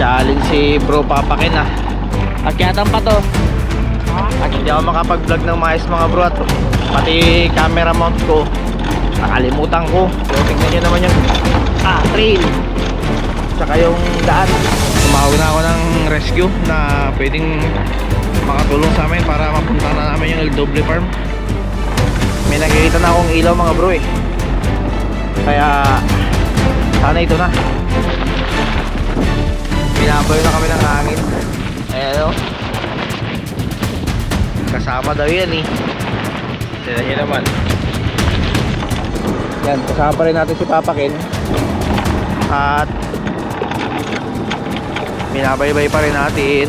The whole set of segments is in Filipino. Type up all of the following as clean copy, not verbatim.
Na-challenge si bro Papakin ah. Akyatan pa to. At hindi ako makapag-vlog ng maayos mga bro at pati camera mount ko nakalimutan ko. So tingnan nyo naman yung trail tsaka yung daan. Tumawag na ako ng rescue na pwedeng makatulong sa amin para mapunta na namin yung LW farm. May nakikita na akong ilaw mga bro eh, kaya sana ito na. Binaboy na kami ng hangin. Ayan o, kasama daw yan eh. Sila nyo naman. Yan, kasama pa rin natin si Papakin. At binabaybay pa rin natin.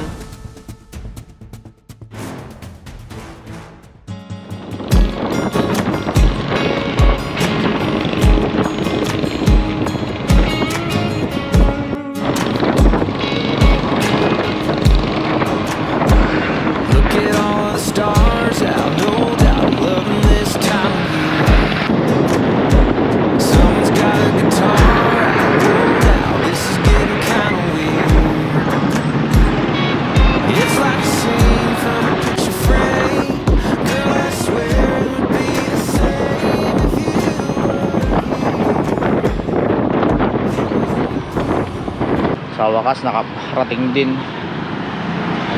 Sa wakas nakarating din.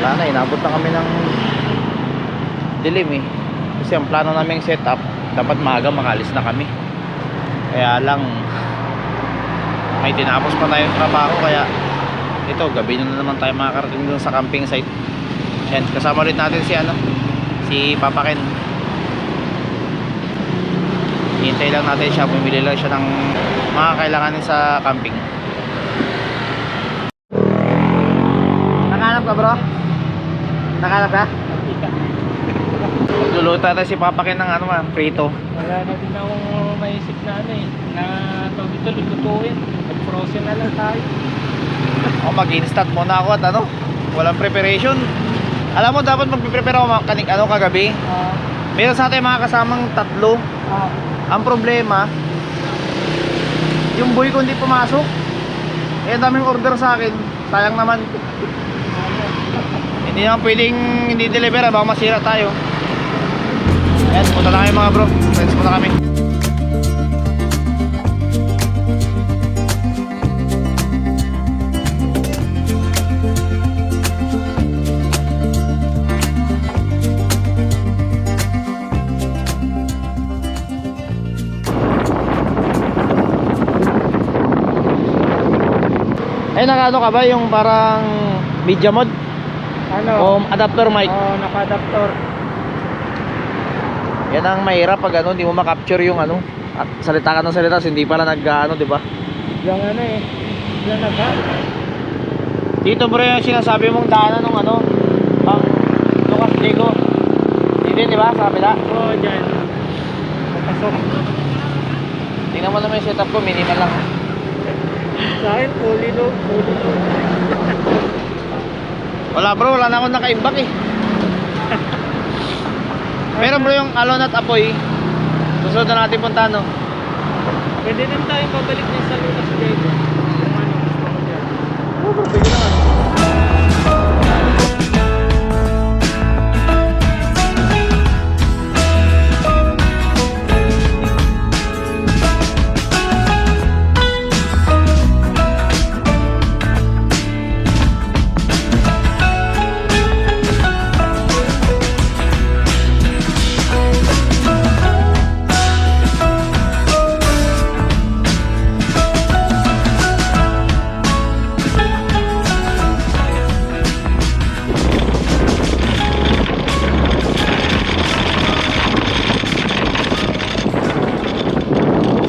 Wala na, inabot na kami ng dilim eh. Kasi ang plano naming setup dapat maaga makalis na kami. Kaya lang may tinapos pa tayong trabaho, kaya ito gabi na naman tayo makakarating dun sa camping site. Yan, kasama ulit natin si Papakin. Hintay lang natin siya, bumili lang siya ng mga kailanganin sa camping. Nakahanap ka bro? Nakahanap ka? Magluluto tayo si Papakin ng prito. Wala na din akong maisip na na tawag dito lutuin. Mag-frozen na lang tayo. O mag-instant muna ako at walang preparation. Alam mo dapat mag-prepare ako kagabi. Meron sa atin mga kasamang 3. Ang problema, yung boy ko hindi pumasok. Eh daming order sa akin. Sayang naman. Hindi naman pwedeng hindi deliver, baka masira tayo. Ayan, punta na kayo mga bro. Friends muna kami. Eh nakano ka ba yung parang media mod? O adapter mic? Oo, naka-adapter. Yan ang mahirap pag hindi mo ma-capture yung at salita ka ng salita, hindi pala di ba? Yung yung nagha. Dito bro yung sinasabi mong daanan ng ang Lucas Diego. Dito di ba? Sa kabila? Oo, dyan. Papasok. Tingnan mo naman yung setup ko, minimal lang. Sa akin, fully load. Wala bro, wala na akong nakaimbak eh. Pero bro yung alon at apoy, susunod na natin punta Pwede din tayong babalik din sa Lucas Diego. Kung gusto mo dyan. Oo bro, pwede naman.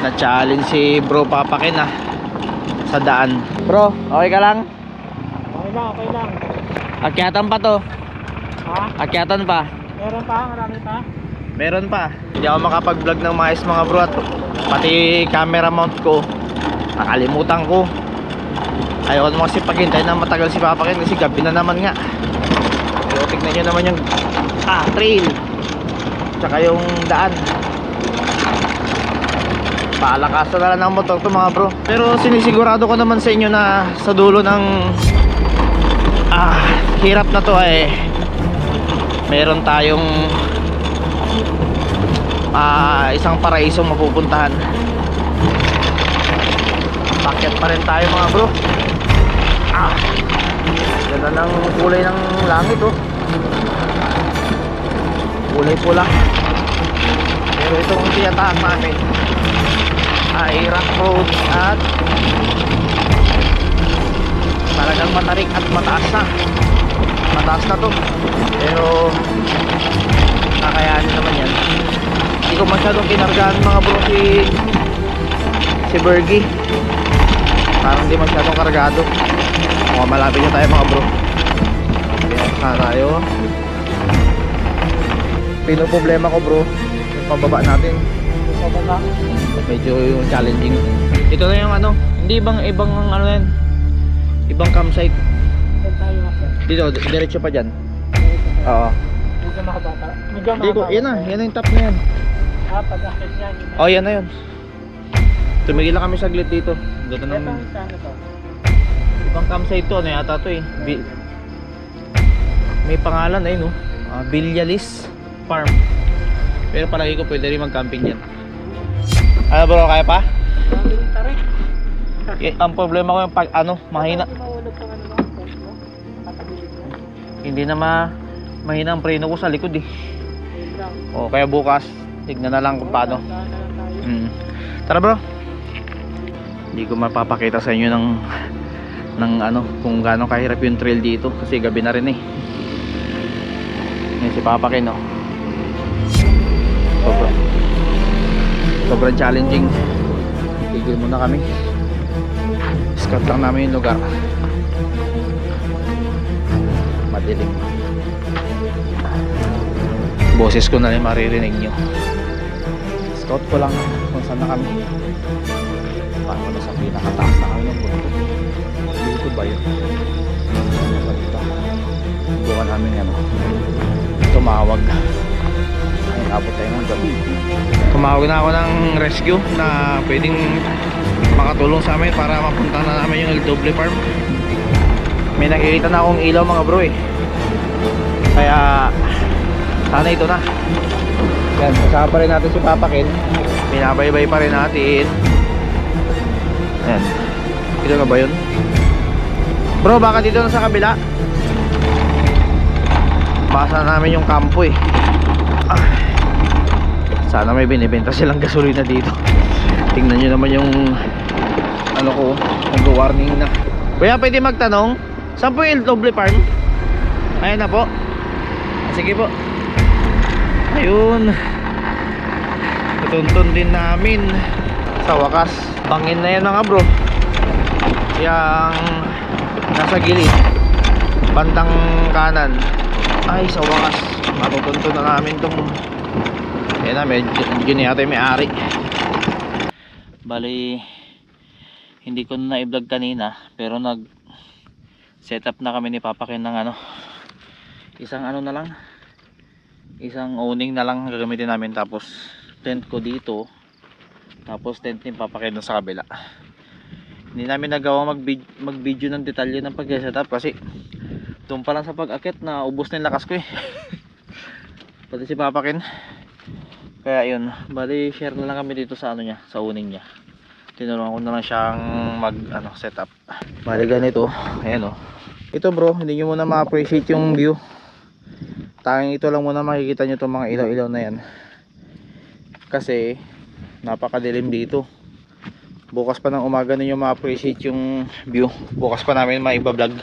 Na-challenge si bro Papakin sa daan. Bro, okay ka lang? Okay lang. Akyatan pa to. Ha? Akyatan pa. Meron pa? Marami pa? Meron pa. Hindi ako makapag-vlog ng maayos mga bro at pati camera mount ko nakalimutan ko. Ayaw ko kasi paghintay na matagal si Papakin kasi gabi na naman nga. Pero tignan nyo naman yung trail tsaka yung daan. Paalakasan na lang ng motor to mga bro. Pero sinisigurado ko naman sa inyo na sa dulo ng Hirap na to ay meron tayong isang paraisong mapupuntahan. Pakyat pa rin tayo mga bro. Ganda ng kulay ng langit oh. Kulay pula. Pero itong tinataas namin ay rock road at talagang matarik at mataas na to, pero kakayanin naman yan. Hindi ko masyadong kinargaan mga bro si Bergie, parang hindi masyadong kargado. Malapit na tayo mga bro. Kaya tayo. Pinoproblema ko bro yung pababa natin, medyo challenging. Ito na yung ano, hindi ibang ano yan, ibang campsite. Dito, diretso pa dyan. Oo. Medyo makabata. Medyo Hindi ko, yan na yung top na yan. pag-akit yan. Oh, yan na yun. Tumigil lang kami saglit dito. Dito Ito ng ang sana to. ibang campsite to, ano yata to eh. May pangalan eh no. Villalis Farm. Pero palagi ko pwede rin mag-camping yan. Ano bro, kaya pa? Daming tarik. Ang problema ko yung pag ano, mahina. Mahulog sa ano mo, tent mo. Nakatabilis mo. Hindi na mahina ang preno ko sa likod eh. Ayun lang. O kaya bukas, tignan na lang kung paano. Dahan na lang tayo. Tara bro. Hindi ko mapapakita sa inyo ng ano, kung gaano kahirap yung trail dito kasi gabi na rin eh. Yan si Papa Ken oh. Sobrang challenging. Tigil muna kami. Scout lang namin yung lugar. Madilim. Boses ko na rin maririnig nyo. Scout ko lang kung saan na kami. Paano na sa pinakataas na kami ng bundok. Dito ba yun? Ano ba ito? Bukan namin yan. Tumawag. Ay, abot tayo ng gabi. Tumawag na ako ng rescue na pwedeng makatulong sa amin para mapunta na namin yung LW Farm. May nakikita na akong ilaw mga bro eh. Kaya sana ito na. Yan, kasama pa rin natin si Papa Ken. Binabaybay pa rin natin. Ayan. Ito na ba yun? Bro, baka dito na sa kabila. Basa namin yung kampo eh. Sana may binibenta silang gasolina dito. Tingnan nyo naman yung ano ko, nag-warning na. Kuya, pwede magtanong, saan po yung LW Farm? Ayan na po. Sige po. Ayun. Tutuntun din namin. Sa wakas, bangin na yan mga bro. Yang nasa gilid, bandang kanan. Ay, sa wakas, matutuntun na namin tong. Ayan na, medyo na yata yung may-ari. Bali, hindi ko na i-vlog kanina, pero nag setup na kami ni Papa Ken ng ano, isang ano na lang, isang owning na lang gagamitin namin, tapos tent ko dito, tapos tent ni Papa Ken sa kabila. Hindi namin nagawa mag-video ng detalye ng pag-setup kasi doon pa lang sa pag-akit na ubos na yung lakas ko eh. Pati si Papa Ken. Kaya yun, bali share na lang kami dito sa ano niya, sa owning niya. Tinuruan ko na lang siyang setup. Bali ganito, ayan oh. Ito bro, hindi nyo muna ma-appreciate yung view. Tanging ito lang muna makikita nyo itong mga ilaw-ilaw na yan. Kasi napakadilim dito. Bukas pa ng umaga ninyo ma-appreciate yung view. Bukas pa namin maiba-vlog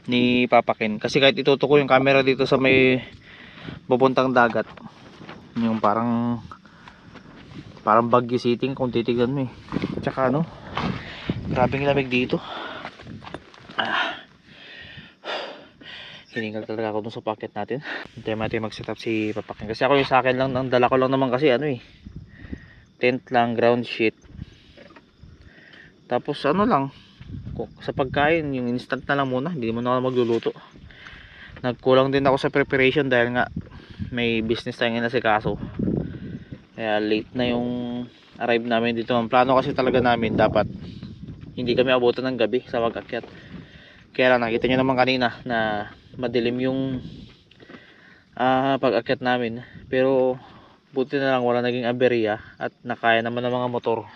ni Papa Ken. Kasi kahit itutok ko yung camera dito sa may pupuntang dagat, yung parang Baguio City kung titignan mo eh. Tsaka ano, grabing lamig dito. Hiningal talaga ako dun sa pocket natin. Hintay natin mag-setup si Papa Ken. Kasi ako yung sa akin lang, ang dala ko lang naman kasi ano eh, tent lang, ground sheet. Tapos ano lang, sa pagkain, yung instant na lang muna, hindi mo na ako magluluto. Nagkulang din ako sa preparation dahil nga may business tayong inasikaso. Kaya late na yung arrive namin dito. Ang plano kasi talaga namin, dapat hindi kami abutan ng gabi sa pag-akyat. Kaya lang nakita nyo naman kanina na madilim yung pag-akyat namin. Pero buti na lang wala naging aberya at nakaya naman ng mga motor.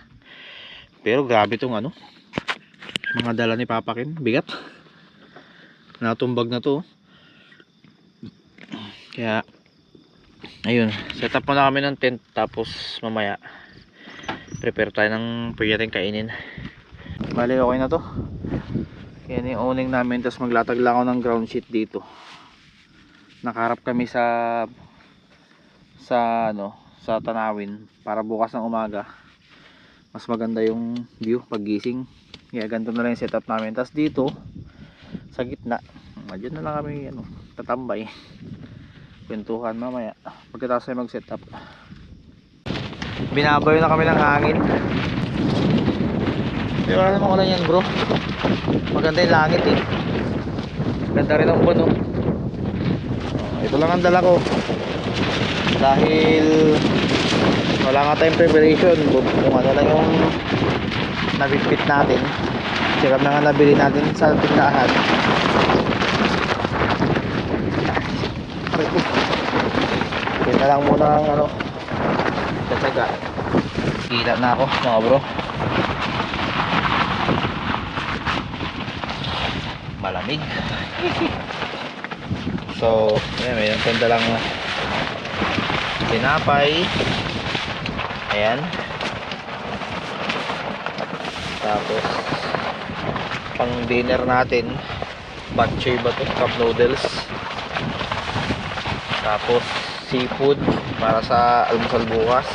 Pero grabe tong ano, mga dala ni Papa Ken, bigat. Natumbag na to. Kaya ayun, set up muna kami ng tent, tapos mamaya prepare tayo ng pwede natin kainin. Bali okay na to. Yan yung owning namin, tapos maglatag lang ako ng ground sheet dito. Nakaharap kami sa sa tanawin para bukas ng umaga mas maganda yung view paggising. Kaya ganito na lang yung setup namin. Tapos dito sa gitna, dyan na lang kami tatambay, kwentuhan mamaya pagkatapos ay mag setup. Binabayo na kami ng hangin. Pero wala naman ulan yan bro, maganda yung langit eh, ganda rin ang uban oh. Ito lang ang dala ko dahil wala nga tayong preparation kung ano lang yung nabitbit natin. Sirap na nga nabili natin sa tindahan. Yun na lang muna ang tataga. Hila na ako mga bro. Malamig. So ayan, may tanda lang tinapay. Ayan. Tapos pang dinner natin, bok choy ba to? Cup noodles. Tapos seafood para sa almusal bukas.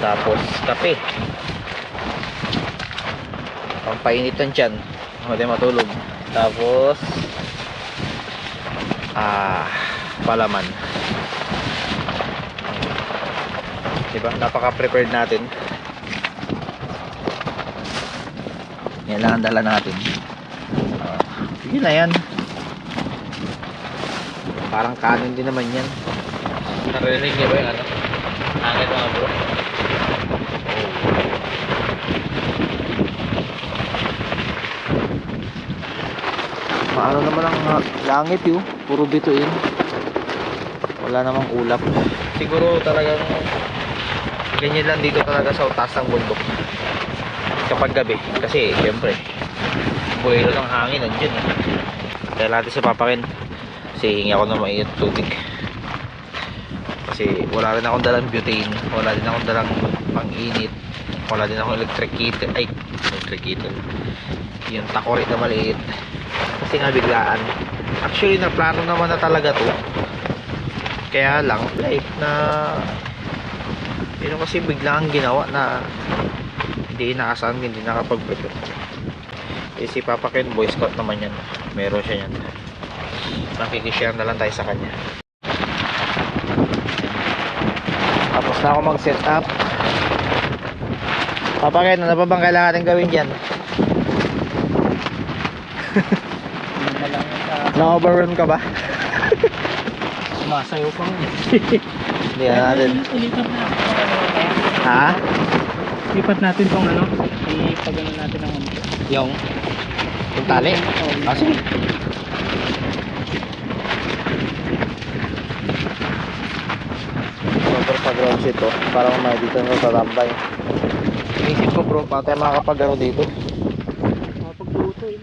Tapos kape, pampainit ng tiyan, hindi matulog. Tapos palaman. Diba? Napaka-prepared natin. Yan lang ang dala natin. Yun na yan. Parang kanin din naman yan. Narinig niya ba yung hangin mga bro? Maano naman ang langit yun. Puro bituin. Wala namang ulap. Siguro talagang ganyan lang dito talaga sa taas ng bundok kapag gabi, kasi syempre buwelo ng hangin nandiyan eh. Kaya natin si Papa Ken, kasi hingi ako ng mainit tubig kasi wala rin akong dalang butane, wala din akong dalang pang-init, wala din akong electric heater, yung takorit na maliit kasi nga biglaan. Actually naplano naman na talaga to, kaya lang like na yun kasi biglang ginawa na hindi inaasahan, hindi nakapag-prepare. Eh si Papa Ken, Boy Scout naman yan, meron siya yan, nakikishare na lang tayo sa kanya. Tapos na ako mag set up. Papa Ken, ano pa bang kailangan natin gawin dyan? Na-overrun ka ba? Sumasayo pa rin. Hindi na natin. Ilipat na. Ha? Lipat natin tong ipagano natin ang Yung tali? Ah, sige. Motor pa ground sheet to, para mamaya dito na tatambay. Inisip ko bro, pa tayo makakapag dito. Mapagluto yun.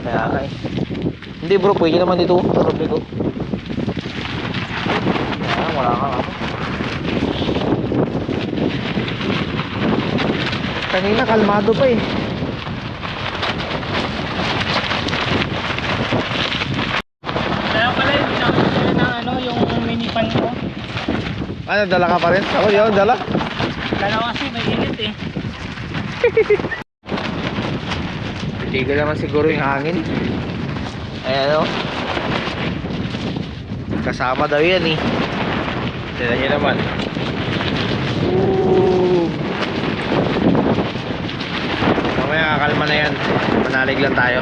Kaya nga eh. Hindi bro, pwede naman dito sa loob nito. Wala kang kanina kalmado pa eh. Kaya pala yung binakit ng yung minipan ko. Ano, dala ka pa rin? Ako yun, dala. Dalawa kasi may init eh. Tigil naman siguro yung hangin. Ayan o. Kasama daw yan eh. Tignan nyo naman. Mamaya kakalma na yan. Manalig lang tayo.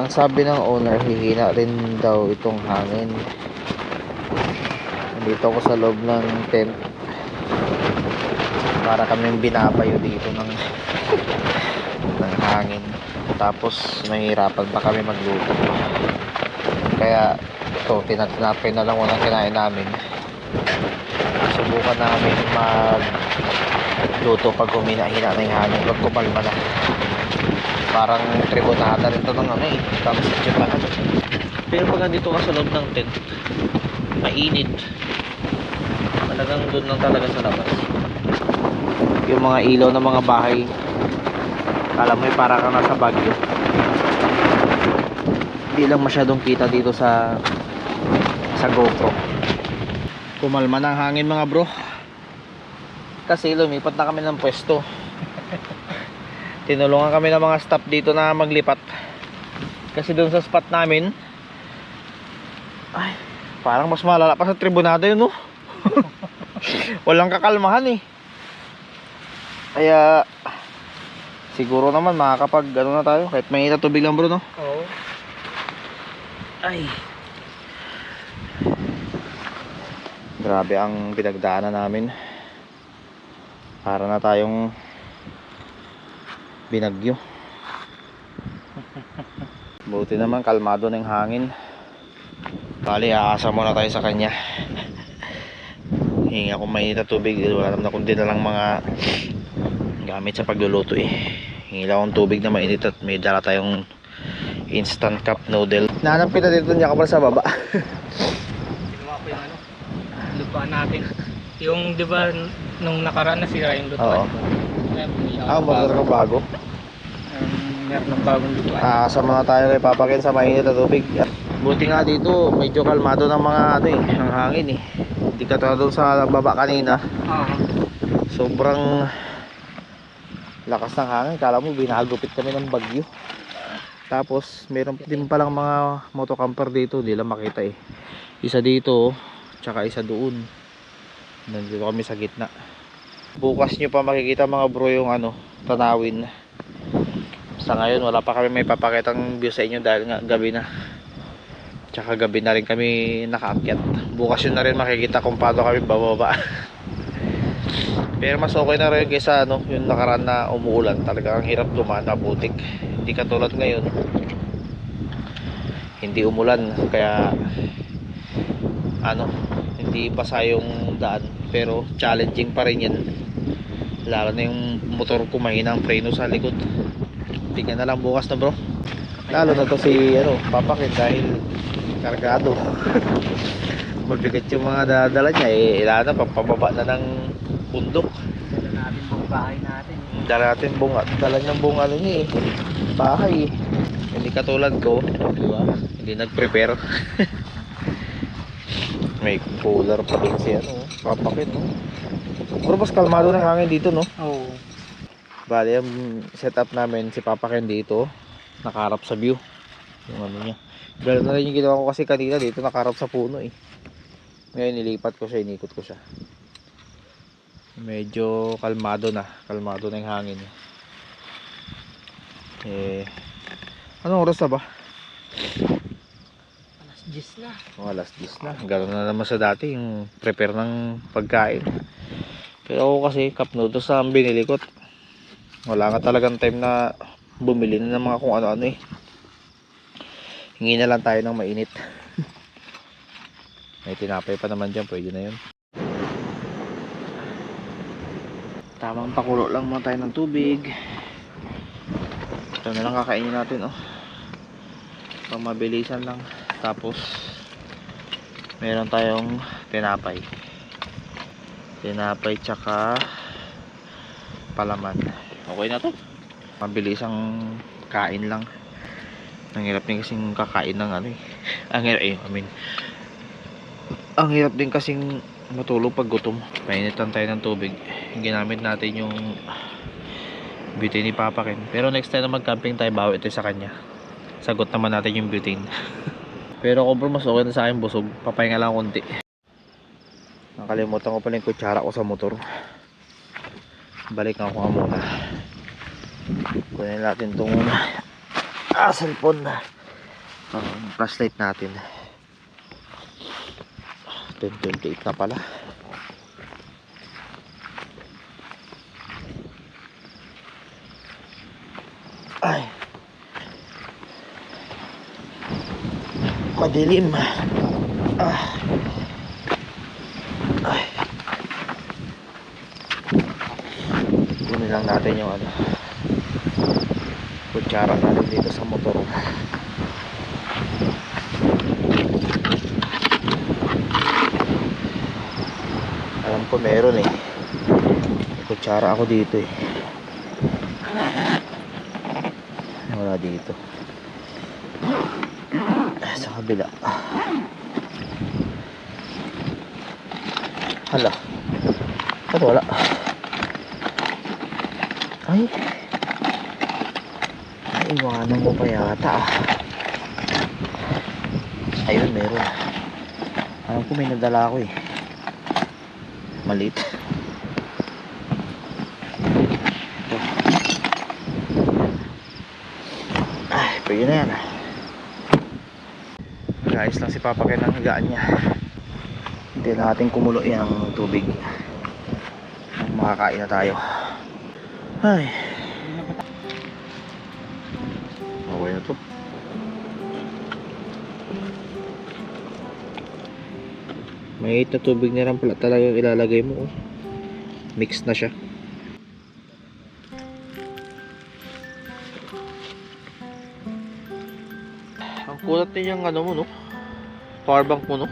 Ang sabi ng owner, hihina rin daw itong hangin. Nandito ako sa loob ng tent. Para kaming binabayo dito ng hangin. Tapos mahirapan pa kami magluto. Kaya ito, tinapay na lang walang kinain namin. Subukan namin magluto pag humina-hina na yung hangin. Pag kumalma na. Parang tribunada rin ito ng ano eh. Tapos itsupahan. Pero pag nandito ka sa loob ng tent, mainit. Talagang doon lang talaga sa labas. Yung mga ilaw ng mga bahay, alam mo para kang nasa Baguio. Hindi lang masyadong kita dito sa GoPro. Kumalma ng hangin mga bro. Kasi lumipat na kami ng pwesto. Tinulungan kami ng mga staff dito na maglipat. Kasi doon sa spot namin, ay, parang mas malala pa sa tribunada yun, no? Walang kakalmahan eh. Kaya siguro naman makakapag ano na tayo, kahit may tubig lang bro, no? Oo. Ay, grabe ang pinagdaanan namin. Para na tayong binagyo. Buti naman kalmado ng hangin. Bali, aasa muna tayo sa kanya. Hingi ako mainit na tubig. Wala naman kundi na lang mga gamit sa pagluluto eh. Hingi lang akong tubig na mainit at may dala tayong instant cup noodle. Nahanap kita dito niya kapal sa baba. Ginawa ko yung ano, lupaan natin. Yung di ba nung nakaraan nasira yung Oo. lutuan. Motor ka bago. Meron ng bagong lutuan. Aasa muna tayo kay Papa Ken sa mainit na tubig. Buti nga dito, medyo kalmado ng mga ano eh, ang hangin eh. Hindi ka doon sa baba kanina. Oo. Sobrang lakas ng hangin. Kala mo binagupit kami ng bagyo. Tapos meron din palang mga motocamper dito, hindi lang makita eh. Isa dito, tsaka isa doon. Nandito kami sa gitna. Bukas nyo pa makikita mga bro yung ano, tanawin. Sa ngayon wala pa kami may papakitang view sa inyo dahil nga gabi na. Tsaka gabi na rin kami nakaakyat. Bukas yun na rin makikita kung paano kami bababa. Pero mas okay na rin kaysa ano, yung nakaraan na umuulan. Talaga ang hirap dumaan, mabutik. Hindi katulad ngayon. Hindi umulan kaya ano, hindi basa yung daan. Pero challenging pa rin yan. Lalo na yung motor ko, mahina ang preno sa likod. Tingnan na lang bukas na bro. Lalo na to si ano, Papa Ken dahil kargado. Mabigat yung mga dadala niya eh. Ilan na, papababa na ng bundok. Dala natin yung bahay natin. Dala natin bunga. Dala niyang bunga ano niya eh. Bahay eh. Hindi katulad ko, di ba? Hindi nag-prepare. May cooler pa din si ano, Papa Ken, no? Pero mas kalmado ng hangin dito, no? Oo. Bali, yung setup namin si Papa Ken dito, nakaharap sa view. Yung ano niya. Gano'n na rin yung ginawa ko kasi kanina dito, nakaharap sa puno eh. Ngayon nilipat ko siya, inikot ko siya. Medyo kalmado na yung hangin. Eh, anong oras na ba? Alas 10 na. Alas 10 na. Gano'n na naman sa dati yung prepare ng pagkain. Pero ako kasi cup noodles ang binili ko. Wala nga talagang time na bumili na ng mga kung ano-ano eh. Hingi na lang tayo ng mainit. May tinapay pa naman dyan, pwede na yun. Tamang pakulo lang muna tayo ng tubig. Ito na lang kakainin natin oh. Pang mabilisan lang. Tapos meron tayong tinapay tsaka palaman. Okay na to. Mabilisang kain lang. Ang hirap din kasing kakain ng ano eh. Ang hirap din kasing matulog pag gutom. Painit lang tayo ng tubig. Ginamit natin yung butane ni Papa Ken. Pero next time na mag-camping tayo, bawi ito sa kanya. Sagot naman natin yung butane. Pero ako bro, mas okay na sa akin busog. Papahinga lang konti. Nakalimutan ko pala yung kutsara ko sa motor. Balik nga ako muna. Kunin natin itong cellphone. Flashlight natin. 10:28 na pala. Ay. Madilim. Ay. Kunin lang natin yung ano, kutsara natin dito sa motor. Alam ko meron eh. May kutsara ako dito eh. Wala dito. Sa kabila. Hala. Ba't wala? Ay. Naiwanan mo pa yata. Ayun, meron. Alam ko may nadala ako eh. Maliit. Ay, pwede na yan. Guys lang si Papa Ken ang higaan niya. Hindi natin kumulo yung tubig. Makakain na tayo. Ay. Okay na to. Maliit na tubig na lang pala talaga ilalagay mo. Mix na siya. Ang kulat din yung ano mo, no? Powerbank mo, no?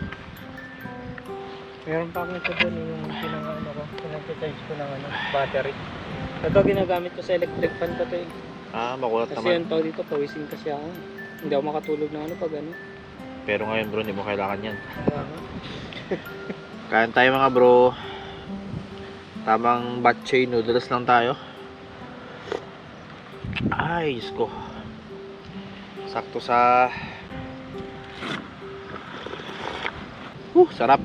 Meron pa akong ito doon yung pinang-ano ko, pinag-charge ko ng ano, battery. Ito ginagamit ko sa electric fan ko to eh. Makulat Kasi naman. yung tao dito, pawisin kasi ako. Hindi ako makatulog ng ano pag ano. Pero ngayon bro, hindi mo kailangan yan. Kaya nga. Kain tayo mga bro. Tamang batche noodles lang tayo. Ay, Diyos ko. Sakto sa... sarap.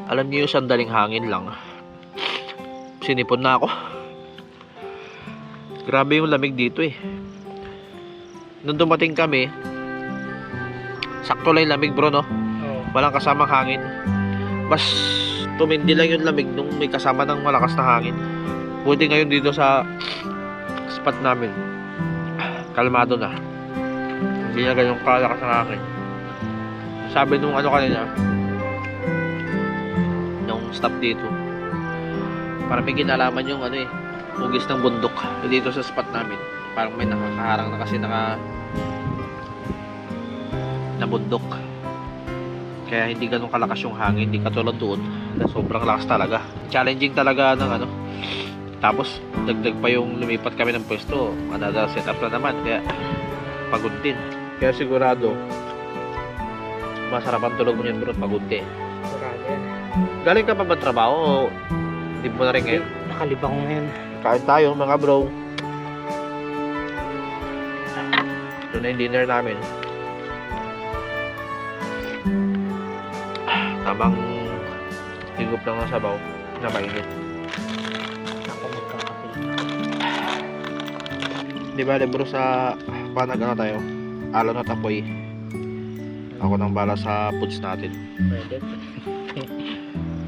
Alam niyo yung sandaling hangin lang, sinipon na ako. Grabe yung lamig dito eh. Nung dumating kami, sakto lang yung lamig bro, no? Oo. Walang kasamang hangin. Mas tumindi lang yung lamig nung may kasama ng malakas na hangin. Buti ngayon dito sa spot namin, kalmado na. Hindi na ganyan kalakas ng hangin. Sabi nung ano kanina, nung stop dito, parang may kinalaman yung ano eh, hugis ng bundok dito sa spot namin. Parang may nakakaharang na kasi na bundok, kaya hindi ganun kalakas yung hangin. Hindi katulad doon na sobrang lakas talaga. Challenging talaga ng ano. Tapos dagdag pa yung lumipat kami ng pwesto, another setup na naman, kaya pagod din. Kaya sigurado masarap ang tulog mo yun bro, pagod ka eh. Marami yan. Galing ka pa ba trabaho o hindi mo na rin ngayon? Nakalibang ko ngayon. Kain tayo mga bro. Ito na yung dinner namin. Tamang higup lang ng sabaw na mainit. Ako magkakape. Di ba bro, sa panag ano tayo, alon at apoy, ako nang bala sa foods natin. Pwede.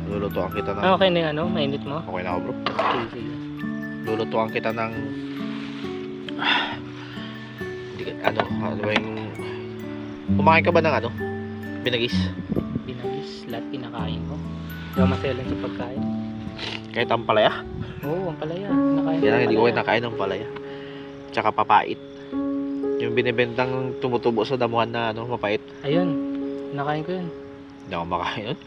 Lulutuan kita ng... Okay na yung ano, mainit mo? Okay na ako bro. Sige. Lulutuan kita ng... ano ba yung... Kumakain ka ba ng ano? Binagis? Binagis, lahat kinakain ko. Hindi ako maselan sa pagkain. Kahit ang palaya? Oo, ang palaya. Nakain Yan lang, hindi ko palaya. kinakain ng palaya. Tsaka papait. Yung binibentang tumutubo sa damuhan na ano, mapait. Ayun, nakain ko yun. Hindi ako makain nun.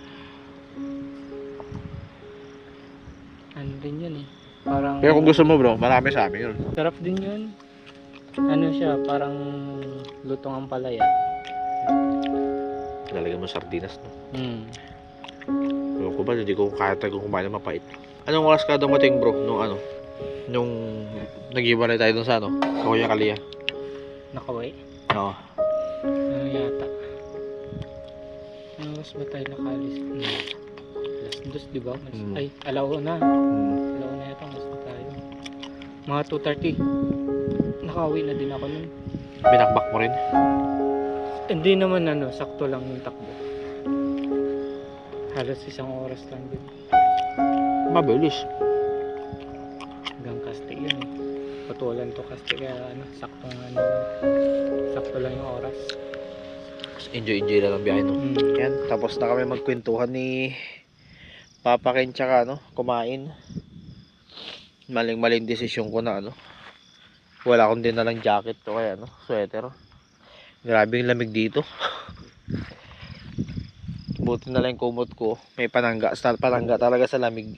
Ano din yun eh. Parang... Pero kung gusto mo bro, marami sa amin yun. sarap din yun. Ano siya, parang lutong ang palaya. Lalagyan mo sardinas, no? Ewan ko ba, hindi ko kaya tayo kumain ng mapait. Anong oras ka dumating bro, nung ano? Nung nag-iwalay tayo dun sa ano? Sa Kuya Kalia. Nakaway? Oo. Ano yata? Ano oras ba tayo nakalis? Alas 2, di ba? Hmm. Ay, alauna. Hmm. Alauna yata, mas na tayo. Mga 2:30. Nakauwi na din ako nun. Binakbak mo rin? Hindi naman sakto lang yung takbo. Halos 1 oras lang din. Mabilis. Hanggang Castell yun eh. Patulan to Castell kaya sakto lang yung oras. Enjoy lang ang biyahe, no? Yan, tapos na kami magkwentuhan ni Papa Ken tsaka kumain. Maling desisyon ko na wala akong dinalang jacket to kaya sweater. Grabe yung lamig dito. Buti na lang yung kumot ko. May panangga talaga sa lamig.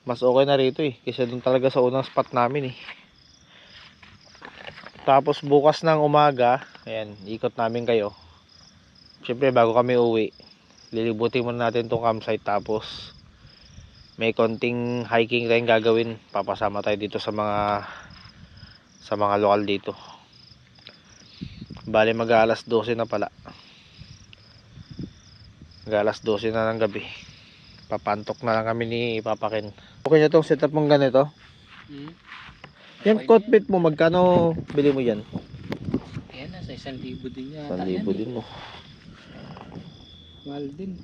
Mas okay na rito kasi doon talaga sa unang spot namin Tapos bukas ng umaga, ayan, ikot namin kayo. Siyempre bago kami uwi, lilibutin muna natin tong campsite tapos may konting hiking tayong gagawin. Papasama tayo dito sa mga lokal dito. Bali mag-alas 12 na pala. Mag-alas 12 na ng gabi. Papantok na lang kami ni Papa Ken. Okay na tong setup mong ganito. Yung cockpit mo, magkano bili mo yan? Yan, nasa 1,000 din yan. 1,000 din mo. Mahal din.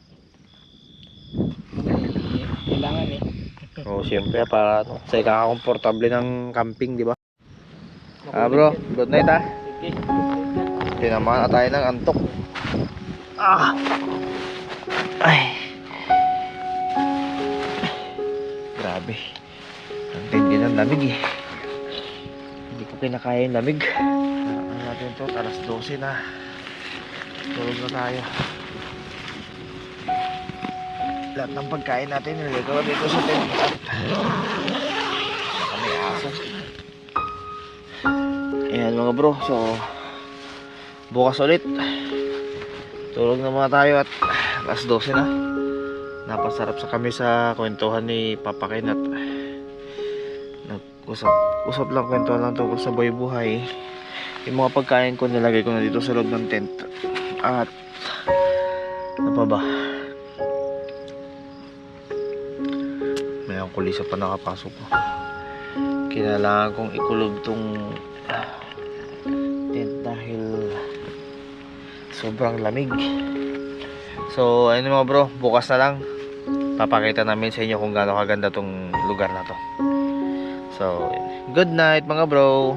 Kailangan Oo, siyempre para sa ikaka-komportable ng camping, di ba? Bro, good night Sige. Tinamaan na tayo ng antok. Ay. Grabe. Ang tindi ng lamig Hindi ko kinakaya yung lamig. Ano natin to? Alas 12 na. Tulog na tayo. Lahat ng pagkain natin nilagay ko dito sa tent. Saka may aso. Ayan mga bro. So bukas ulit. Tulog na muna tayo at alas 12 na. Napasarap kami sa kwentuhan ni Papa Ken at usap lang, kwentuhan lang tungkol sa buhay. Yung mga pagkain ko nilagay ko na dito sa loob ng tent. At ano pa ba? May ang kulisa pa nakapasok ko. Kailangan kong ikulob tong tent dahil sobrang lamig. So ayun mga bro, bukas na lang papakita namin sa inyo kung gaano kaganda tong lugar na to. So good night mga bro.